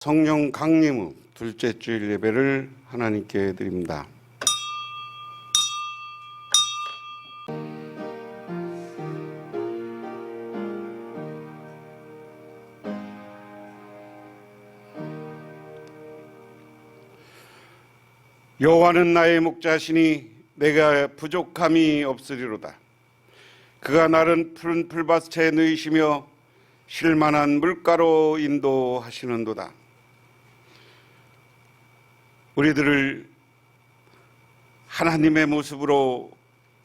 성령 강림의 둘째 주일 예배를 하나님께 드립니다. 여호와는 나의 목자시니 내가 부족함이 없으리로다. 그가 나를 푸른 풀밭에 누이시며 쉴만한 물가로 인도하시는도다. 우리들을 하나님의 모습으로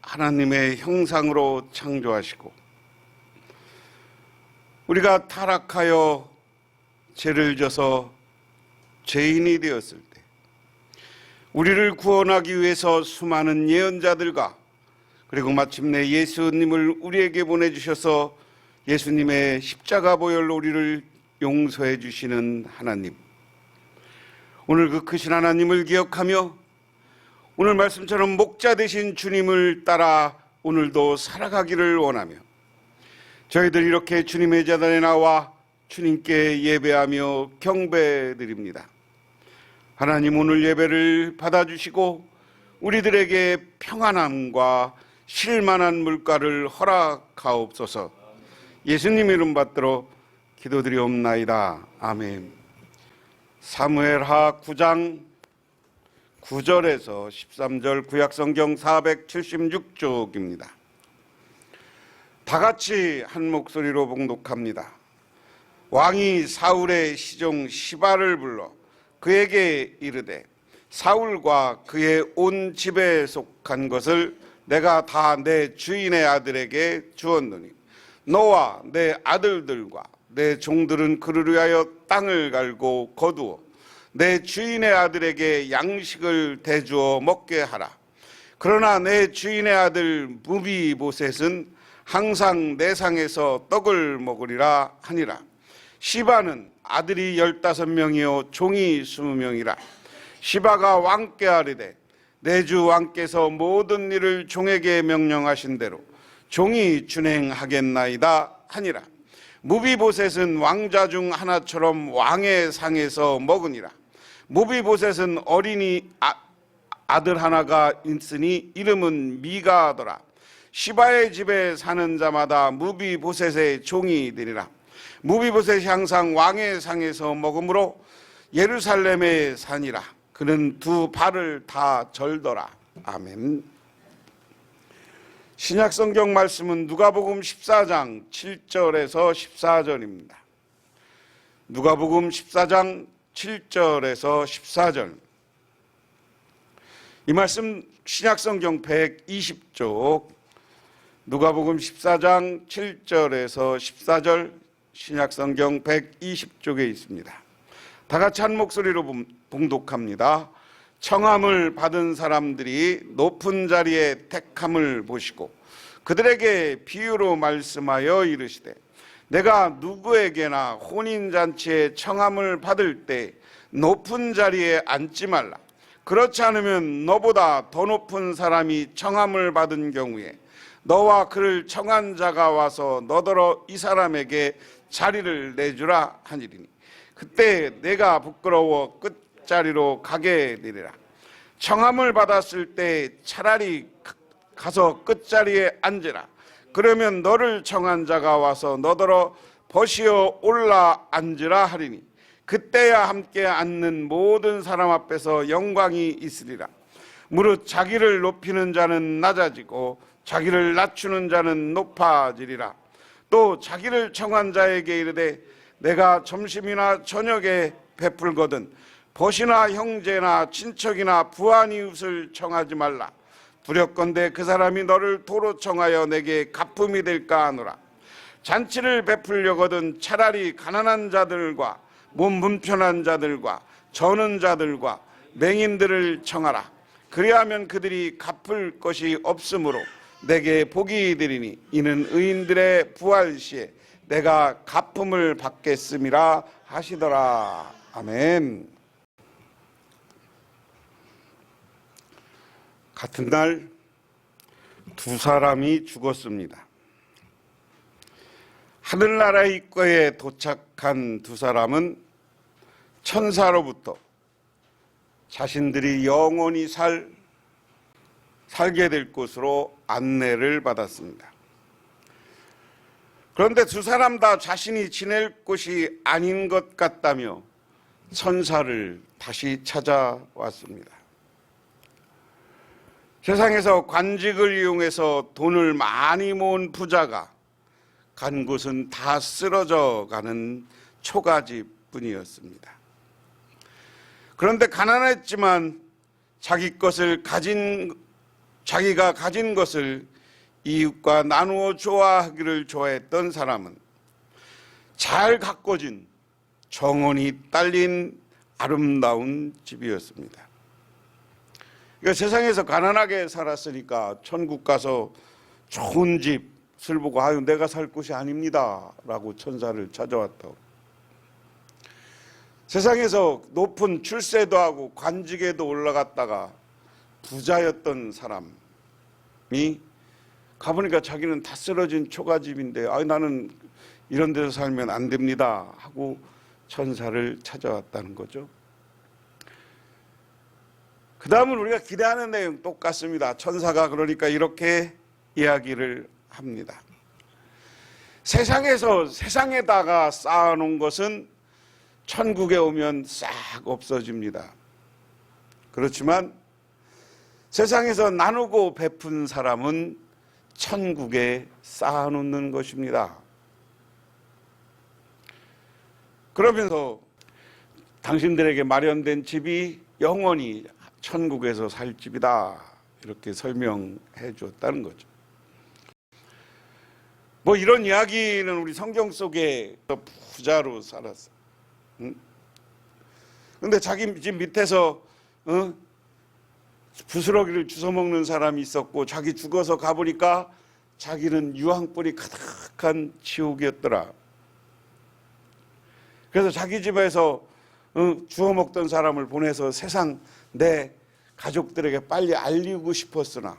하나님의 형상으로 창조하시고 우리가 타락하여 죄를 져서 죄인이 되었을 때 우리를 구원하기 위해서 수많은 예언자들과 그리고 마침내 예수님을 우리에게 보내주셔서 예수님의 십자가 보혈로 우리를 용서해 주시는 하나님, 오늘 그 크신 하나님을 기억하며 오늘 말씀처럼 목자 되신 주님을 따라 오늘도 살아가기를 원하며 저희들 이렇게 주님의 제단에 나와 주님께 예배하며 경배드립니다. 하나님, 오늘 예배를 받아주시고 우리들에게 평안함과 쉴만한 물가를 허락하옵소서. 예수님 이름 받들어 기도드리옵나이다. 아멘. 사무엘하 9장 9절에서 13절 구약성경 476쪽입니다. 다 같이 한 목소리로 봉독합니다. 왕이 사울의 시종 시바를 불러 그에게 이르되 사울과 그의 온 집에 속한 것을 내가 다 내 주인의 아들에게 주었노니 너와 내 아들들과 내 종들은 그를 위하여 땅을 갈고 거두어 내 주인의 아들에게 양식을 대주어 먹게 하라. 그러나 내 주인의 아들 무비보셋은 항상 내 상에서 떡을 먹으리라 하니라. 시바는 아들이 15명이요 종이 20명이라. 시바가 왕께 아뢰되 내 주 왕께서 모든 일을 종에게 명령하신 대로 종이 준행하겠나이다 하니라. 무비보셋은 왕자 중 하나처럼 왕의 상에서 먹으니라. 무비보셋은 어린이 아들 하나가 있으니 이름은 미가더라. 시바의 집에 사는 자마다 무비보셋의 종이 되리라. 무비보셋이 항상 왕의 상에서 먹으므로 예루살렘에 사니라. 그는 두 발을 다 절더라. 아멘. 신약성경 말씀은 누가복음 14장 7절에서 14절입니다. 누가복음 14장 7절에서 14절. 이 말씀 신약성경 120쪽, 누가복음 14장 7절에서 14절, 신약성경 120쪽에 있습니다. 다 같이 한 목소리로 봉독합니다. 청함을 받은 사람들이 높은 자리에 택함을 보시고 그들에게 비유로 말씀하여 이르시되 내가 누구에게나 혼인잔치에 청함을 받을 때 높은 자리에 앉지 말라. 그렇지 않으면 너보다 더 높은 사람이 청함을 받은 경우에 너와 그를 청한 자가 와서 너더러 이 사람에게 자리를 내주라 하니리니 그때 내가 부끄러워 끝자리로 가게 되리라. 청함을 받았을 때 차라리 가서 끝자리에 앉으라. 그러면 너를 청한 자가 와서 너더러 버시어 올라 앉으라 하리니 그때야 함께 앉는 모든 사람 앞에서 영광이 있으리라. 무릇 자기를 높이는 자는 낮아지고 자기를 낮추는 자는 높아지리라. 또 자기를 청한 자에게 이르되 내가 점심이나 저녁에 베풀거든 벗이나 형제나 친척이나 부한 이웃을 청하지 말라. 두렵건대 그 사람이 너를 도로 청하여 내게 가품이 될까 하노라. 잔치를 베풀려거든 차라리 가난한 자들과 몸 불편한 자들과 저는 자들과 맹인들을 청하라. 그리하면 그들이 갚을 것이 없으므로 내게 복이 되리니 이는 의인들의 부활 시에 내가 가품을 받겠음이라 하시더라. 아멘. 같은 날 두 사람이 죽었습니다. 하늘나라 입구에 도착한 두 사람은 천사로부터 자신들이 영원히 살게 될 곳으로 안내를 받았습니다. 그런데 두 사람 다 자신이 지낼 곳이 아닌 것 같다며 천사를 다시 찾아왔습니다. 세상에서 관직을 이용해서 돈을 많이 모은 부자가 간 곳은 다 쓰러져 가는 초가집뿐이었습니다. 그런데 가난했지만 자기가 가진 것을 이웃과 나누어 좋아하기를 좋아했던 사람은 잘 가꿔진 정원이 딸린 아름다운 집이었습니다. 그러니까 세상에서 가난하게 살았으니까 천국 가서 좋은 집을 보고 아유 내가 살 곳이 아닙니다 라고 천사를 찾아왔다고. 세상에서 높은 출세도 하고 관직에도 올라갔다가 부자였던 사람이 가보니까 자기는 다 쓰러진 초가집인데 나는 이런 데서 살면 안 됩니다 하고 천사를 찾아왔다는 거죠. 그 다음은 우리가 기대하는 내용 똑같습니다. 천사가 그러니까 이렇게 이야기를 합니다. 세상에다가 쌓아놓은 것은 천국에 오면 싹 없어집니다. 그렇지만 세상에서 나누고 베푼 사람은 천국에 쌓아놓는 것입니다. 그러면서 당신들에게 마련된 집이 영원히 천국에서 살 집이다 이렇게 설명해 주었다는 거죠. 뭐 이런 이야기는 우리 성경 속에 부자로 살았어. 근데 자기 집 밑에서 부스러기를 주워 먹는 사람이 있었고 자기 죽어서 가보니까 자기는 유황불이 가득한 지옥이었더라. 그래서 자기 집에서 주워 먹던 사람을 보내서 세상 내 가족들에게 빨리 알리고 싶었으나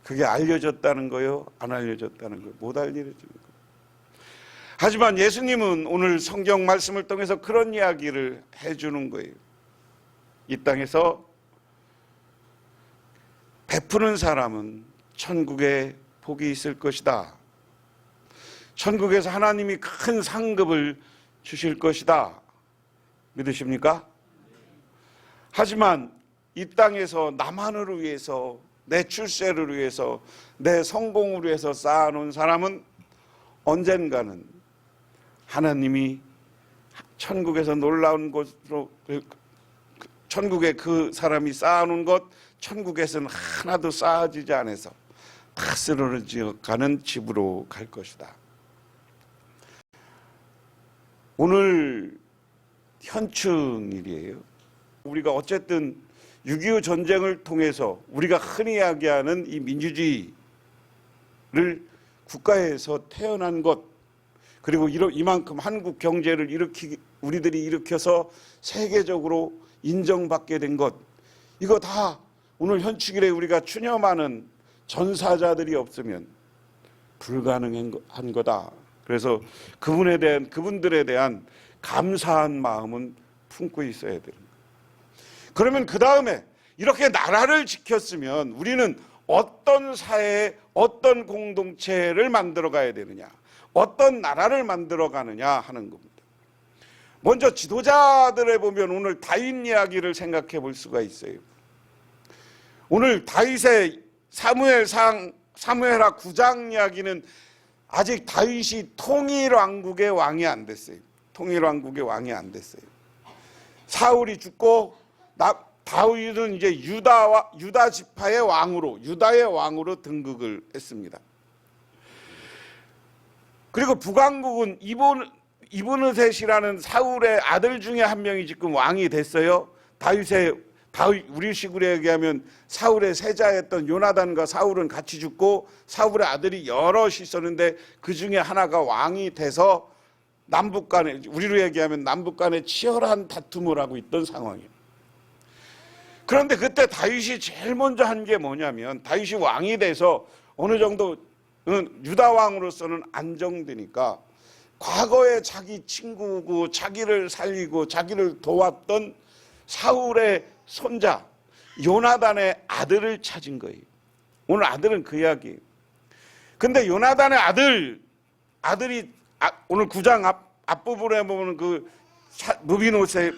그게 알려졌다는 거요? 안 알려졌다는 거요? 못 알려지는 거예요. 하지만 예수님은 오늘 성경 말씀을 통해서 그런 이야기를 해주는 거예요. 이 땅에서 베푸는 사람은 천국에 복이 있을 것이다. 천국에서 하나님이 큰 상급을 주실 것이다. 믿으십니까? 하지만 이 땅에서 나만을 위해서 내 출세를 위해서 내 성공을 위해서 쌓아놓은 사람은 언젠가는 하나님이 천국에서 놀라운 곳으로 천국에 그 사람이 쌓아놓은 것 천국에서는 하나도 쌓아지지 않아서 다 쓰러져 가는 집으로 갈 것이다. 오늘 현충일이에요. 우리가 어쨌든 6.25 전쟁을 통해서 우리가 흔히 이야기하는 이 민주주의를 국가에서 태어난 것, 그리고 이만큼 한국 경제를 우리들이 일으켜서 세계적으로 인정받게 된 것, 이거 다 오늘 현충일에 우리가 추념하는 전사자들이 없으면 불가능한 거다. 그래서 그분들에 대한 감사한 마음은 품고 있어야 되는 거예요. 그러면 그 다음에 이렇게 나라를 지켰으면 우리는 어떤 사회, 어떤 공동체를 만들어 가야 되느냐, 어떤 나라를 만들어 가느냐 하는 겁니다. 먼저 지도자들에 보면 오늘 다윗 이야기를 생각해 볼 수가 있어요. 오늘 다윗의 사무엘하 9장 이야기는 아직 다윗이 통일왕국의 왕이 안 됐어요. 통일왕국의 왕이 안 됐어요. 사울이 죽고 다윗은 이제 유다 지파의 왕으로, 유다의 왕으로 등극을 했습니다. 그리고 북왕국은 이브느셋이라는 사울의 아들 중에 한 명이 지금 왕이 됐어요. 다윗 우리식으로 얘기하면 사울의 세자였던 요나단과 사울은 같이 죽고 사울의 아들이 여럿이 있었는데 그 중에 하나가 왕이 돼서 남북 간에, 우리로 얘기하면 남북 간에 치열한 다툼을 하고 있던 상황이에요. 그런데 그때 다윗이 제일 먼저 한 게 뭐냐면, 다윗이 왕이 돼서 어느 정도 유다 왕으로서는 안정되니까 과거에 자기 친구고 자기를 살리고 자기를 도왔던 사울의 손자 요나단의 아들을 찾은 거예요. 오늘 아들은 그 이야기예요. 근데 요나단의 아들이 오늘 9장 앞부분에 보면 그 무비보셋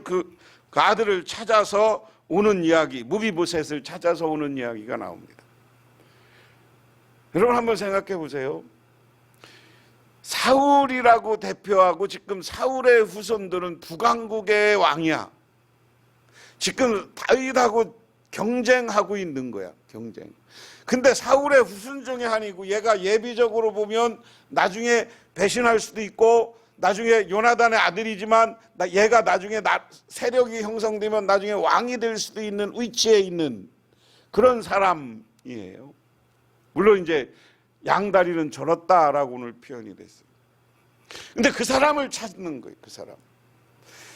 그 아들을 찾아서 오는 이야기, 무비보셋을 찾아서 오는 이야기가 나옵니다. 여러분 한번 생각해 보세요. 사울이라고 대표하고 지금 사울의 후손들은 북왕국의 왕이야. 지금 다윗하고 경쟁하고 있는 거야. 경쟁. 근데 사울의 후손 중에 한이고 얘가 예비적으로 보면 나중에 배신할 수도 있고 나중에 요나단의 아들이지만 얘가 나중에 세력이 형성되면 나중에 왕이 될 수도 있는 위치에 있는 그런 사람이에요. 물론 이제 양다리는 절었다라고 오늘 표현이 됐어요. 근데 그 사람을 찾는 거예요.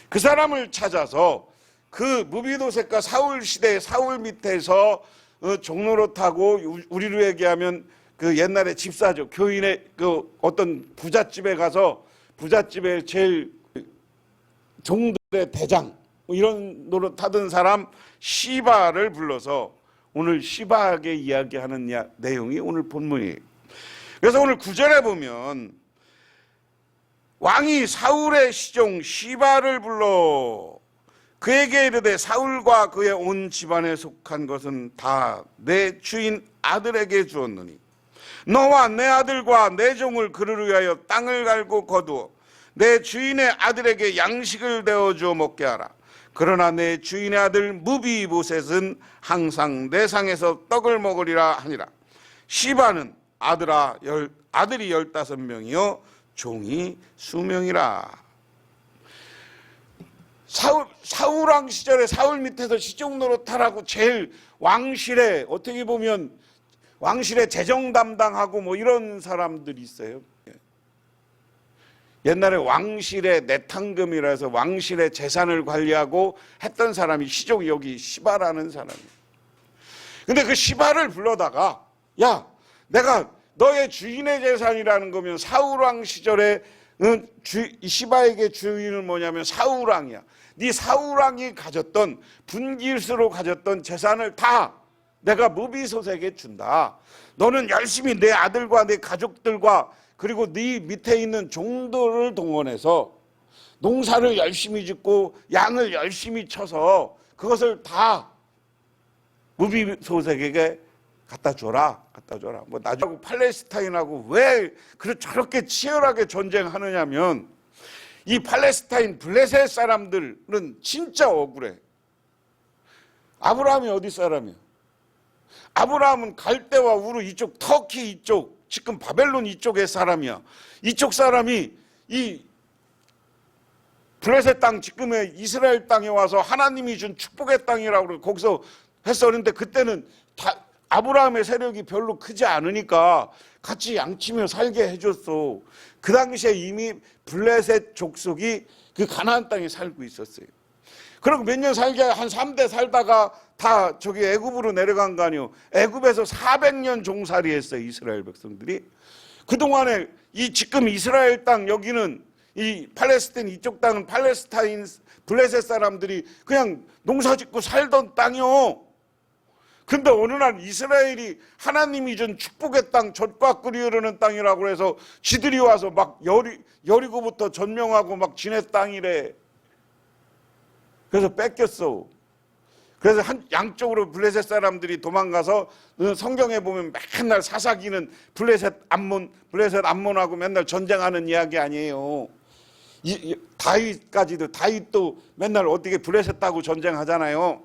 그 사람을 찾아서 그 무비보셋과 사울 시대의 사울 밑에서 종로릇하고 우리로 얘기하면 그 옛날에 집사죠. 교인의 그 어떤 부잣집에 가서 부잣집에 제일 종들의 대장 이런 노릇 하던 사람 시바를 불러서 오늘 시바에게 이야기하는 내용이 오늘 본문이에요. 그래서 오늘 9절에 보면 왕이 사울의 시종 시바를 불러 그에게 이르되 사울과 그의 온 집안에 속한 것은 다 내 주인 아들에게 주었느니 너와 내 아들과 내 종을 그를 위하여 땅을 갈고 거두어 내 주인의 아들에게 양식을 내어주어 먹게 하라. 그러나 내 주인의 아들 무비보셋은 항상 내 상에서 떡을 먹으리라 하니라. 시바는 아들이 15명이요 종이 수명이라. 사울왕 시절에 사울 밑에서 시종 노릇하라고 제일 왕실에 어떻게 보면 왕실의 재정 담당하고 뭐 이런 사람들이 있어요. 옛날에 왕실의 내탕금이라 해서 왕실의 재산을 관리하고 했던 사람이 시종이 여기 시바라는 사람이에요. 근데 그 시바를 불러다가 야 내가 너의 주인의 재산이라는 거면 사울왕 시절에 시바에게 주인은 뭐냐면 사울왕이야. 네 사울왕이 가졌던 분깃으로 가졌던 재산을 다 내가 무비보셋에게 준다. 너는 열심히 내 아들과 내 가족들과 그리고 네 밑에 있는 종들을 동원해서 농사를 열심히 짓고 양을 열심히 쳐서 그것을 다 무비보셋에게 갖다 줘라. 뭐 나중에 팔레스타인하고 왜 저렇게 치열하게 전쟁하느냐면 이 팔레스타인 블레셋 사람들은 진짜 억울해. 아브라함이 어디 사람이야? 아브라함은 갈대와 우르 이쪽 터키 이쪽 지금 바벨론 이쪽의 사람이야. 이쪽 사람이 이 블레셋 땅 지금의 이스라엘 땅에 와서 하나님이 준 축복의 땅이라고 그러고 거기서 했었는데 그때는 아브라함의 세력이 별로 크지 않으니까 같이 양치며 살게 해줬어. 그 당시에 이미 블레셋 족속이 그 가나안 땅에 살고 있었어요. 그리고 몇 년 살게 한 3대 살다가 다 저기 애굽으로 내려간 거 아니에요. 애굽에서 400년 종살이 했어요. 이스라엘 백성들이. 그동안에 이 지금 이스라엘 땅 여기는 이 팔레스타인 이쪽 땅은 팔레스타인 블레셋 사람들이 그냥 농사짓고 살던 땅이요. 근데 어느 날 이스라엘이 하나님이 준 축복의 땅 젖과 꿀이 흐르는 땅이라고 해서 지들이 와서 막 여리고부터 전명하고 막 지네 땅이래. 그래서 뺏겼어. 그래서 양쪽으로 블레셋 사람들이 도망가서 성경에 보면 맨날 사사기는 블레셋 암몬하고 맨날 전쟁하는 이야기 아니에요. 다윗도 맨날 어떻게 블레셋하고 전쟁하잖아요.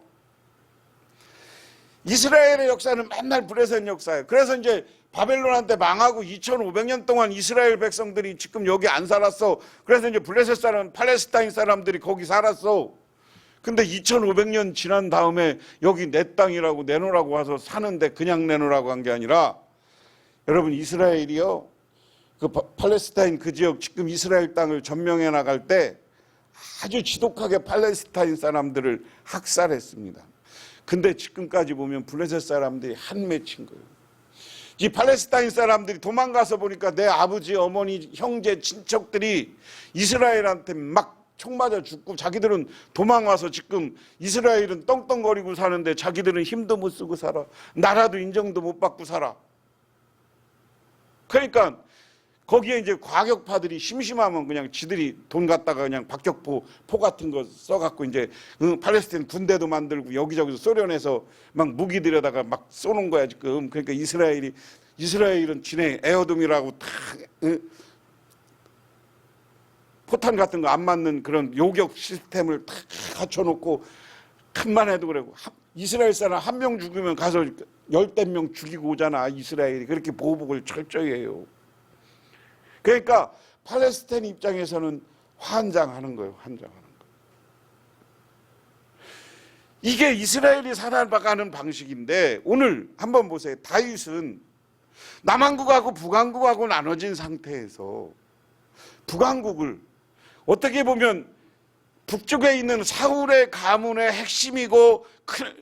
이스라엘의 역사는 맨날 블레셋 역사예요. 그래서 이제 바벨론한테 망하고 2500년 동안 이스라엘 백성들이 지금 여기 안 살았어. 그래서 이제 블레셋 사람, 팔레스타인 사람들이 거기 살았어. 근데 2500년 지난 다음에 여기 내 땅이라고 내놓으라고 와서 사는데 그냥 내놓으라고 한 게 아니라 여러분 이스라엘이요. 그 팔레스타인 그 지역 지금 이스라엘 땅을 점령해 나갈 때 아주 지독하게 팔레스타인 사람들을 학살했습니다. 근데 지금까지 보면 블레셋 사람들이 한 맺힌 거예요. 이 팔레스타인 사람들이 도망가서 보니까 내 아버지, 어머니, 형제, 친척들이 이스라엘한테 막 총 맞아 죽고, 자기들은 도망와서 지금 이스라엘은 떵떵거리고 사는데 자기들은 힘도 못 쓰고 살아. 나라도 인정도 못 받고 살아. 그러니까 거기에 이제 과격파들이 심심하면 그냥 지들이 돈 갖다가 그냥 박격포 포 같은 거 써갖고 이제 팔레스타인 군대도 만들고 여기저기서 소련에서 막 무기 들여다가 막 쏘는 거야 지금. 그러니까 이스라엘은 지네 에어돔이라고 다 포탄 같은 거 안 맞는 그런 요격 시스템을 다 갖춰놓고 큰만 해도 그러고, 이스라엘 사람 한 명 죽으면 가서 10명 죽이고 오잖아 이스라엘이. 그렇게 보복을 철저히 해요. 그러니까 팔레스타인 입장에서는 환장하는 거예요. 환장하는 거. 이게 이스라엘이 살아가는 방식인데, 오늘 한번 보세요. 다윗은 남한국하고 북한국하고 나눠진 상태에서 북한국을 어떻게 보면 북쪽에 있는 사울의 가문의 핵심이고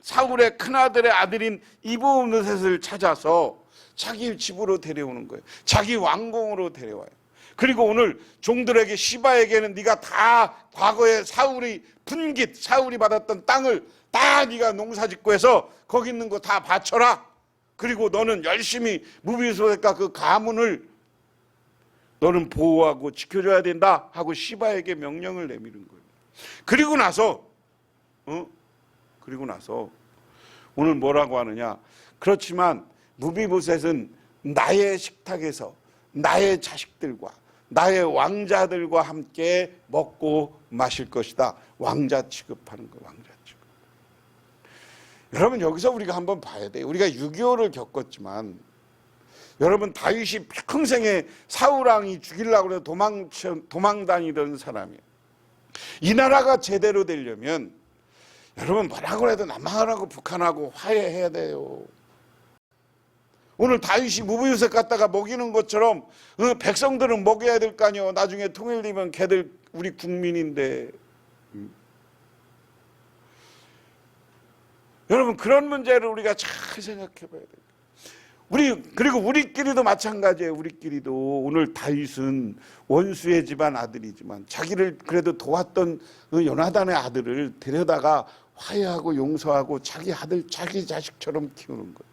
사울의 큰아들의 아들인 이브오벳을 찾아서 자기 집으로 데려오는 거예요. 자기 왕궁으로 데려와요. 그리고 오늘 종들에게, 시바에게는 네가 다 과거에 사울이 받았던 땅을 다 네가 농사짓고 해서 거기 있는 거 다 바쳐라. 그리고 너는 열심히 무비소색과 그 가문을 너는 보호하고 지켜줘야 된다 하고 시바에게 명령을 내미는 거예요. 그리고 나서 오늘 뭐라고 하느냐? 그렇지만 무비보셋은 나의 식탁에서 나의 자식들과 나의 왕자들과 함께 먹고 마실 것이다. 왕자 취급하는 거예요. 왕자 취급. 여러분, 여기서 우리가 한번 봐야 돼요. 우리가 6.25를 겪었지만, 여러분, 다윗이 평생에 사울왕이 죽이려고 해서 도망 다니던 사람이에요. 이 나라가 제대로 되려면 여러분, 뭐라고 해도 남한하고 북한하고 화해해야 돼요. 오늘 다윗이 무비보셋 갖다가 먹이는 것처럼 백성들은 먹여야 될 거 아니에요. 나중에 통일되면 걔들 우리 국민인데. 여러분, 그런 문제를 우리가 잘 생각해 봐야 돼요. 그리고 우리끼리도 마찬가지예요. 우리끼리도 오늘 다윗은 원수의 집안 아들이지만 자기를 그래도 도왔던 요나단의 아들을 데려다가 화해하고 용서하고 자기 아들, 자기 자식처럼 키우는 거예요.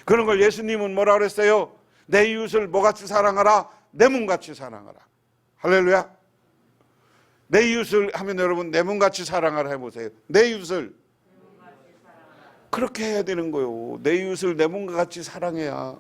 그런 걸 예수님은 뭐라 그랬어요? 내 이웃을 뭐같이 사랑하라? 내 몸같이 사랑하라. 할렐루야. 내 이웃을 하면 여러분, 내 몸같이 사랑하라 해보세요. 내 이웃을 그렇게 해야 되는 거예요. 내 이웃을 내 몸과 같이 사랑해야.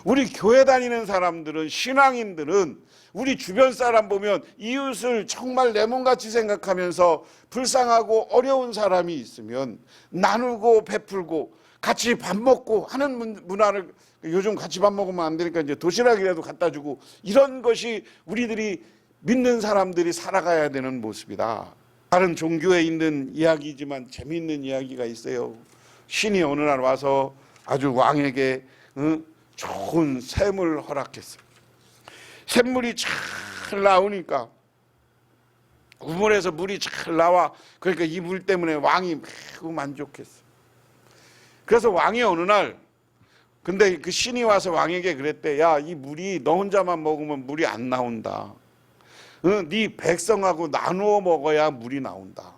우리 교회 다니는 사람들은, 신앙인들은 우리 주변 사람 보면 이웃을 정말 내 몸같이 생각하면서 불쌍하고 어려운 사람이 있으면 나누고 베풀고 같이 밥 먹고 하는 문화를, 요즘 같이 밥 먹으면 안 되니까 이제 도시락이라도 갖다 주고, 이런 것이 우리들이 믿는 사람들이 살아가야 되는 모습이다. 다른 종교에 있는 이야기지만 재미있는 이야기가 있어요. 신이 어느 날 와서 아주 왕에게 좋은 샘을 허락했어요. 샘물이 잘 나오니까, 우물에서 물이 잘 나와. 그러니까 이 물 때문에 왕이 매우 만족했어요. 그래서 왕이 어느 날, 근데 그 신이 와서 왕에게 그랬대. 야, 이 물이 너 혼자만 먹으면 물이 안 나온다. 네 백성하고 나누어 먹어야 물이 나온다.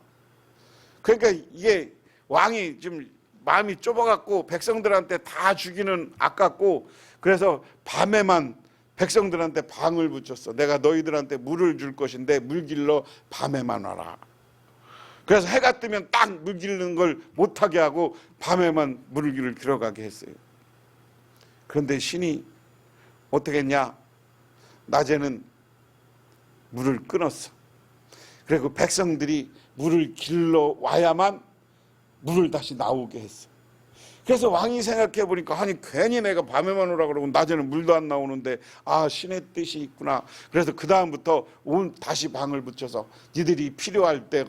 그러니까 이게 왕이 좀 마음이 좁아갖고 백성들한테 다 주기는 아깝고, 그래서 밤에만 백성들한테 방을 붙였어. 내가 너희들한테 물을 줄 것인데 물 길러 밤에만 와라. 그래서 해가 뜨면 딱 물 기르는 걸 못하게 하고 밤에만 물을 들어가게 했어요. 그런데 신이 어떻게 했냐? 낮에는 물을 끊었어. 그리고 백성들이 물을 길러 와야만 물을 다시 나오게 했어. 그래서 왕이 생각해 보니까, 아니 괜히 내가 밤에만 오라 그러고 낮에는 물도 안 나오는데, 아, 신의 뜻이 있구나. 그래서 그 다음부터 다시 방을 붙여서 니들이 필요할 때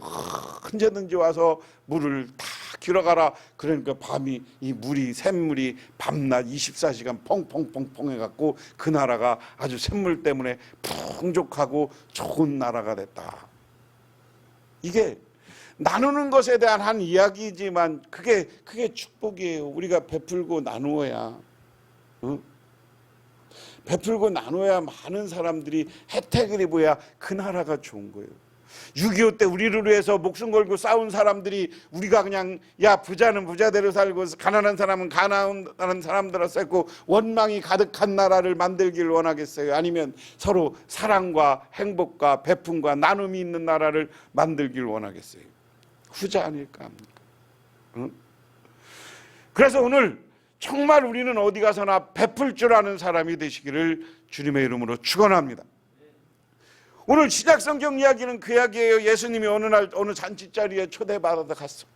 언제든지 와서 물을 다 길어가라. 그러니까 밤이, 이 물이, 샘물이 밤낮 24시간 펑펑펑펑 해갖고 그 나라가 아주 샘물 때문에 풍족하고 좋은 나라가 됐다. 이게 나누는 것에 대한 한 이야기지만 그게 축복이에요. 우리가 베풀고 나누어야. 응? 베풀고 나눠야 많은 사람들이 혜택을 입어야 그 나라가 좋은 거예요. 6.25 때 우리를 위해서 목숨 걸고 싸운 사람들이 우리가 그냥 야 부자는 부자대로 살고 가난한 사람은 가난한 사람대로 살고 원망이 가득한 나라를 만들길 원하겠어요? 아니면 서로 사랑과 행복과 베품과 나눔이 있는 나라를 만들길 원하겠어요? 후자 아닐까 합니까? 응? 그래서 오늘 정말 우리는 어디 가서나 베풀 줄 아는 사람이 되시기를 주님의 이름으로 축원합니다. 오늘 시작 성경 이야기는 그 이야기예요. 예수님이 어느 날 어느 잔치자리에 초대받아서 갔어.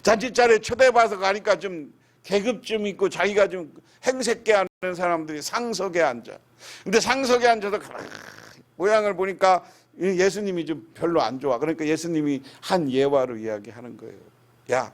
잔치자리에 초대받아서 가니까 좀 계급 좀 있고 자기가 좀 행색게 하는 사람들이 상석에 앉아. 근데 상석에 앉아서 모양을 보니까 예수님이 좀 별로 안 좋아. 그러니까 예수님이 한 예화로 이야기하는 거예요. 야,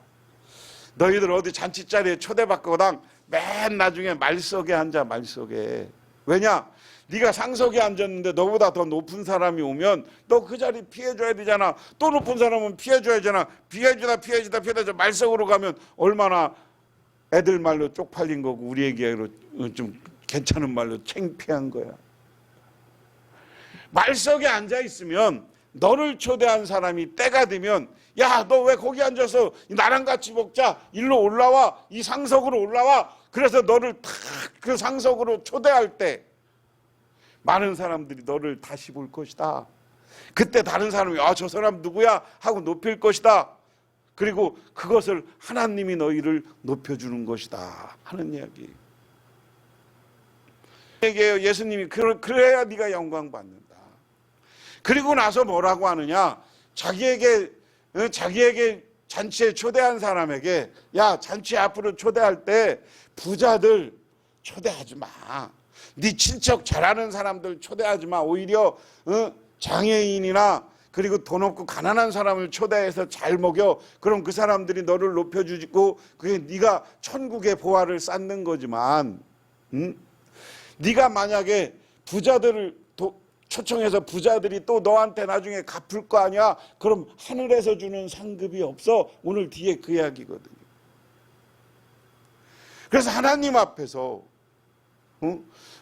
너희들 어디 잔치자리에 초대받거든 맨 나중에 말석에 앉아. 말석에. 왜냐? 네가 상석에 앉았는데 너보다 더 높은 사람이 오면 너 그 자리 피해줘야 되잖아. 또 높은 사람은 피해줘야 되잖아. 피해주다 말석으로 가면 얼마나 애들 말로 쪽팔린 거고 우리 얘기로 좀 괜찮은 말로 창피한 거야. 말석에 앉아있으면 너를 초대한 사람이 때가 되면 야, 너 왜 거기 앉아서 나랑 같이 먹자. 일로 올라와. 이 상석으로 올라와. 그래서 너를 탁 그 상석으로 초대할 때 많은 사람들이 너를 다시 볼 것이다. 그때 다른 사람이 저 사람 누구야? 하고 높일 것이다. 그리고 그것을 하나님이 너희를 높여주는 것이다 하는 이야기. 예수님이 그래야 네가 영광 받는다. 그리고 나서 뭐라고 하느냐? 자기에게 잔치에 초대한 사람에게 야, 잔치 앞으로 초대할 때 부자들 초대하지 마. 네 친척 잘하는 사람들 초대하지 마. 오히려 장애인이나 그리고 돈 없고 가난한 사람을 초대해서 잘 먹여. 그럼 그 사람들이 너를 높여주고 그게 네가 천국의 보화를 쌓는 거지만 네가 만약에 부자들을 초청해서 부자들이 또 너한테 나중에 갚을 거 아니야? 그럼 하늘에서 주는 상급이 없어. 오늘 뒤에 그 이야기거든요. 그래서 하나님 앞에서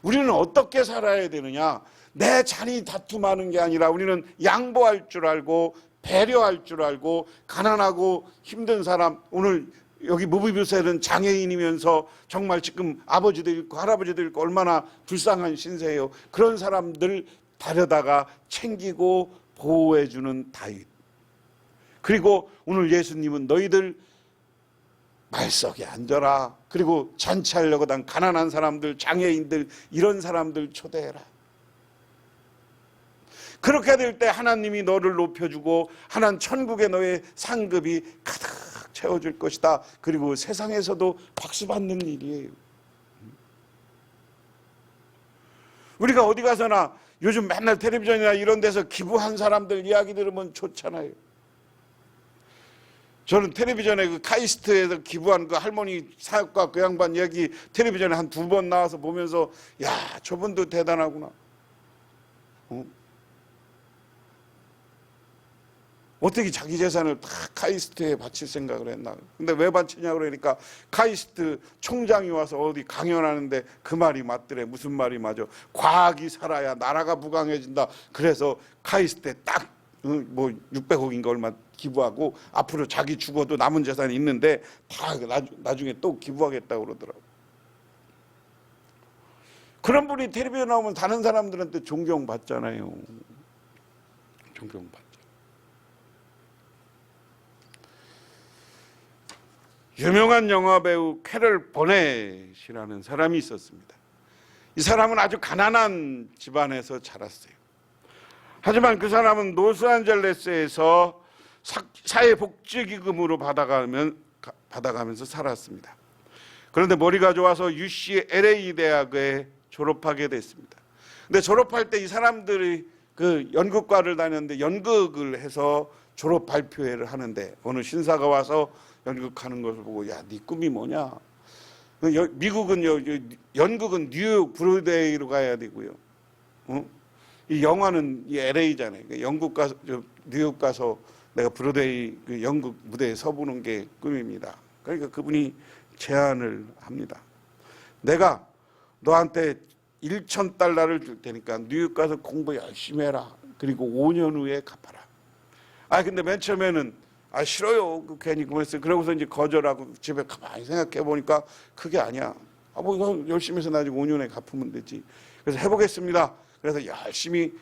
우리는 어떻게 살아야 되느냐? 내 자리 다툼하는 게 아니라 우리는 양보할 줄 알고 배려할 줄 알고 가난하고 힘든 사람, 오늘 여기 무비부셀은 장애인이면서 정말 지금 아버지도 있고 할아버지도 있고 얼마나 불쌍한 신세예요. 그런 사람들 데려다가 챙기고 보호해주는 다윗. 그리고 오늘 예수님은 너희들 말석에 앉아라. 그리고 잔치하려고 난 가난한 사람들, 장애인들 이런 사람들 초대해라. 그렇게 될 때 하나님이 너를 높여주고 하나님 천국에 너의 상급이 가득 채워줄 것이다. 그리고 세상에서도 박수 받는 일이에요. 우리가 어디 가서나 요즘 맨날 텔레비전이나 이런 데서 기부한 사람들 이야기 들으면 좋잖아요. 저는 텔레비전에 그 카이스트에서 기부한 그 할머니 사역과 그 양반 이야기 텔레비전에 한 2번 나와서 보면서 야, 저분도 대단하구나. 어떻게 자기 재산을 다 카이스트에 바칠 생각을 했나. 근데 왜 바치냐고 그러니까 카이스트 총장이 와서 어디 강연하는데 그 말이 맞더래. 무슨 말이 맞아? 과학이 살아야 나라가 부강해진다. 그래서 카이스트에 딱 뭐 600억인가 얼마 기부하고 앞으로 자기 죽어도 남은 재산이 있는데 다 나중에 또 기부하겠다고 그러더라고. 그런 분이 텔레비전 나오면 다른 사람들한테 존경받잖아요. 존경받죠. 유명한 영화배우 캐럴 버넷이라는 사람이 있었습니다. 이 사람은 아주 가난한 집안에서 자랐어요. 하지만 그 사람은 로스앤젤레스에서 사회복지기금으로 받아가면서 살았습니다. 그런데 머리가 좋아서 UCLA 대학에 졸업하게 됐습니다. 근데 졸업할 때 이 사람들이 그 연극과를 다녔는데 연극을 해서 졸업 발표회를 하는데 어느 신사가 와서 연극하는 것을 보고 야, 네 꿈이 뭐냐? 미국은 연극은 뉴욕 브로드웨이로 가야 되고요. 이 영화는 이 LA잖아요. 영국 가서 뉴욕 가서 내가 브로드웨이 그 연극 무대에 서보는 게 꿈입니다. 그러니까 그분이 제안을 합니다. 내가 너한테 1,000달러를 줄 테니까 뉴욕 가서 공부 열심히 해라. 그리고 5년 후에 갚아라. 근데 맨 처음에는 싫어요. 괜히 그랬어요. 그러고서 이제 거절하고 집에 가만히 생각해 보니까 그게 아니야. 뭐 이거 열심히 해서 나중에 5년에 갚으면 되지. 그래서 해보겠습니다. 그래서 열심히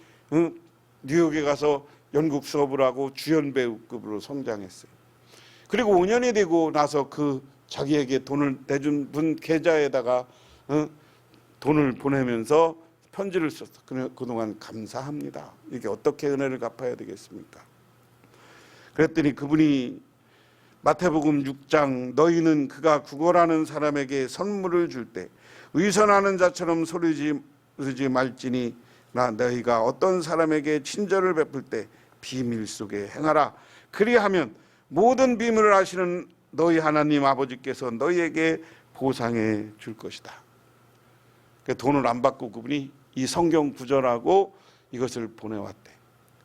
뉴욕에 가서 연극 수업을 하고 주연 배우급으로 성장했어요. 그리고 5년이 되고 나서 그 자기에게 돈을 내준 분 계좌에다가 돈을 보내면서 편지를 썼어. 그동안 감사합니다. 이게 어떻게 은혜를 갚아야 되겠습니까? 그랬더니 그분이 마태복음 6장 너희는 그가 구걸하는 사람에게 선물을 줄 때 의선하는 자처럼 소리지 말지니 나 너희가 어떤 사람에게 친절을 베풀 때 비밀 속에 행하라. 그리하면 모든 비밀을 아시는 너희 하나님 아버지께서 너희에게 보상해 줄 것이다. 돈을 안 받고 그분이 이 성경 구절하고 이것을 보내왔대.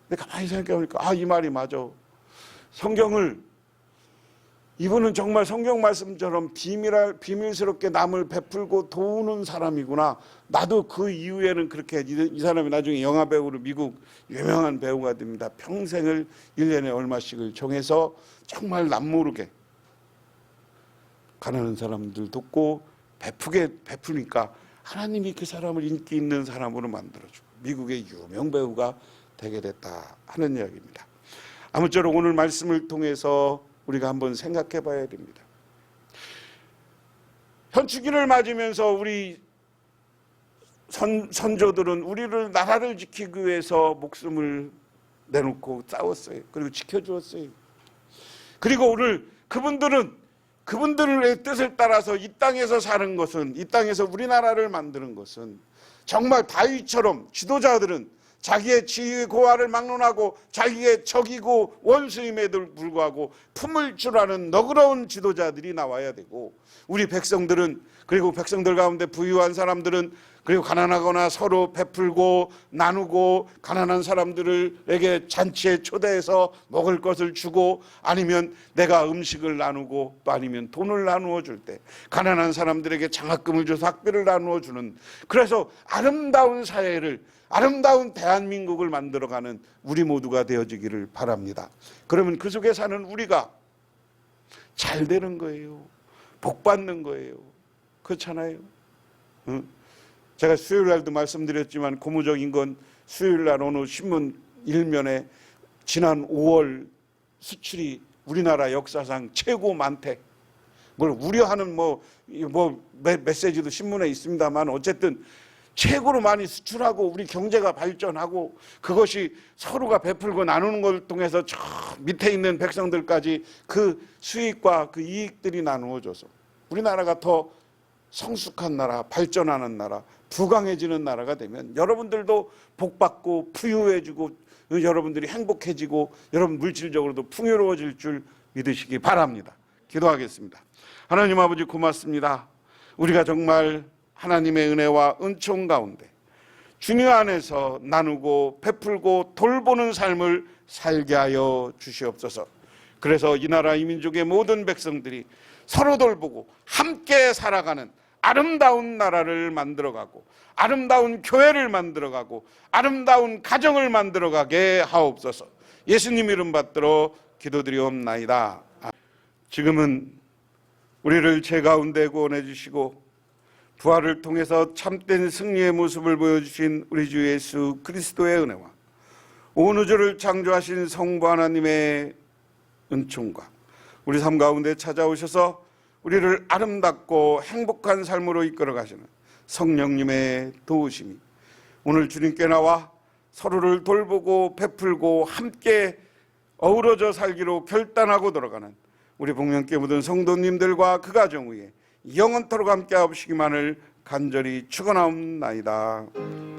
근데 가만히 생각해보니까 이 말이 맞아. 성경을 이분은 정말 성경 말씀처럼 비밀스럽게 남을 베풀고 도우는 사람이구나. 나도 그 이후에는 그렇게 이 사람이 나중에 영화배우로 미국 유명한 배우가 됩니다. 평생을 1년에 얼마씩을 정해서 정말 남모르게 가난한 사람들 돕고 베푸니까 하나님이 그 사람을 인기 있는 사람으로 만들어주고 미국의 유명 배우가 되게 됐다 하는 이야기입니다. 아무쪼록 오늘 말씀을 통해서 우리가 한번 생각해 봐야 됩니다. 현충일을 맞으면서 우리 선조들은 우리를 나라를 지키기 위해서 목숨을 내놓고 싸웠어요. 그리고 지켜주었어요. 그리고 오늘 그분들의 뜻을 따라서 이 땅에서 사는 것은, 이 땅에서 우리나라를 만드는 것은 정말 다윗처럼 지도자들은 자기의 지위의 고하를 막론하고 자기의 적이고 원수임에도 불구하고 품을 줄 아는 너그러운 지도자들이 나와야 되고, 우리 백성들은, 그리고 백성들 가운데 부유한 사람들은, 그리고 가난하거나 서로 베풀고 나누고 가난한 사람들에게 잔치에 초대해서 먹을 것을 주고, 아니면 내가 음식을 나누고 또 아니면 돈을 나누어 줄 때 가난한 사람들에게 장학금을 줘서 학비를 나누어 주는, 그래서 아름다운 사회를, 아름다운 대한민국을 만들어가는 우리 모두가 되어지기를 바랍니다. 그러면 그 속에 사는 우리가 잘 되는 거예요. 복 받는 거예요. 그렇잖아요. 제가 수요일날도 말씀드렸지만 고무적인 건 수요일날 어느 신문 일면에 지난 5월 수출이 우리나라 역사상 최고 많대. 뭘 우려하는 메시지도 신문에 있습니다만 어쨌든 최고로 많이 수출하고 우리 경제가 발전하고 그것이 서로가 베풀고 나누는 걸 통해서 저 밑에 있는 백성들까지 그 수익과 그 이익들이 나누어져서 우리나라가 더 성숙한 나라, 발전하는 나라, 부강해지는 나라가 되면 여러분들도 복받고 부유해지고 여러분들이 행복해지고 여러분 물질적으로도 풍요로워질 줄 믿으시기 바랍니다. 기도하겠습니다. 하나님 아버지 고맙습니다. 우리가 정말 하나님의 은혜와 은총 가운데 주님 안에서 나누고 베풀고 돌보는 삶을 살게 하여 주시옵소서. 그래서 이 나라 이 민족의 모든 백성들이 서로 돌보고 함께 살아가는 아름다운 나라를 만들어가고 아름다운 교회를 만들어가고 아름다운 가정을 만들어가게 하옵소서. 예수님 이름 받들어 기도드리옵나이다. 지금은 우리를 죄 가운데 구원해 주시고 부활을 통해서 참된 승리의 모습을 보여주신 우리 주 예수 그리스도의 은혜와 온 우주를 창조하신 성부 하나님의 은총과 우리 삶 가운데 찾아오셔서 우리를 아름답고 행복한 삶으로 이끌어 가시는 성령님의 도우심이 오늘 주님께 나와 서로를 돌보고 베풀고 함께 어우러져 살기로 결단하고 돌아가는 우리 복면께 묻은 성도님들과 그 가정 위에 영원토록 함께 하시기만을 간절히 축원하옵나이다.